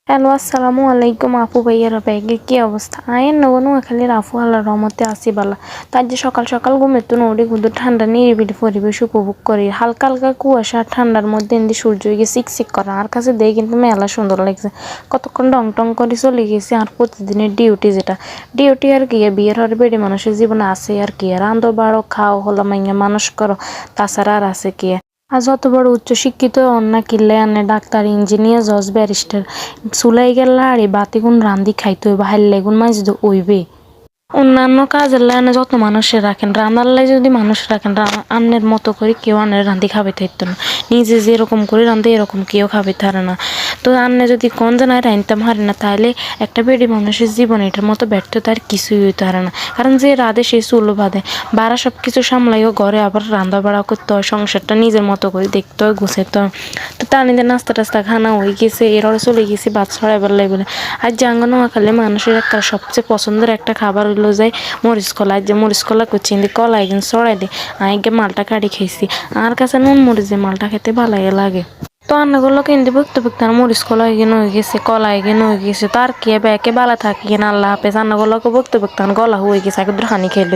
Hello, আসসালামু আলাইকুম আপু ভাইয়ারা ব্যাগে কি অবস্থা? আয়ের নগনু খালি রাফু আল্লাহ রহমতে আসি বালা। তার যে সকাল সকাল ঘুমের তো নড়ে কিন্তু ঠান্ডা নিরিবিলি পরিবেশ উপভোগ করি। হালকা হালকা কুয়াশা ঠান্ডার মধ্যে এমনি সূর্য গিয়ে চিকচিক করা আর কাছে দেখে কিন্তু মেলা সুন্দর লাগছে। কতক্ষণ ডং টং করে চলে গেছি আর প্রতিদিনের ডিউটি যেটা ডিউটি আর কি বিয়ের হরে বেড়ে মানুষের জীবনে আছে আর কি আর আন্দো বাড়ো খাও হলো মাইয়া মানুষ করো তাছাড়া আর আছে কি। আজ অত বড় উচ্চশিক্ষিত অন্না কিল্লে আনে ডাক্তার ইঞ্জিনিয়ার জজ ব্যারিস্টার চুলাই গেলা আরে বাতিগুন রান্ধি খাইতে হইবা হাইলে গুন মাঝ ওইবে অন্যান্য কাজের লাইনে যত মানুষের রাখেন রান্নার লাই যদি মানুষ রাখেন আন্নের মতো করে কেউ আন্নের রান্ধি খাবে থাকতো না। নিজে যেরকম করে রান্ধে এরকম কেউ খাবে থারে না। তো আন্নে যদি কোন জানায় রাঁধতাম হারে না তাহলে একটা বেড়ি মানুষের জীবন এটার মতো ব্যর্থতা আর কিছুই হইতে হারে না। কারণ যে রাধে সে চুলো বাঁধে বাড়া সব কিছু সামলাইও ঘরে আবার রান্না বাড়া করতে হয় সংসারটা নিজের মতো করে দেখতে হয় গুছাইতে হয়। তো তার নিজে নাস্তা টাস্তা খানা হয়ে গেছে এরপরে চলে গেছি বাদ ছড়াইবার লাগবে না। আর জাঙ্গা নোয়া খালে মানুষের একটা সবচেয়ে পছন্দের একটা খাবার হইলো যায় মরিচ কলা। যে মরিচ কলা করছি কলা একদিন ছড়াই দিই আগে মালটা কাটি খেয়েছি আর কাছে নুন মরিচ যে মালটা খেতে ভালো লাগে। তো রান্নাগুলো কিন্তু বকতে বকতে আর মরিচ কলা এগিয়ে হয়ে গেছে কলা এগিয়ে হয়ে গেছে তার কি ব্যাকে বালা থাকি না আল্লাহ হাফেজ রান্নাগুলোকে বকতে বকতে গলা হয়ে গেছে আগে হানি খেলে।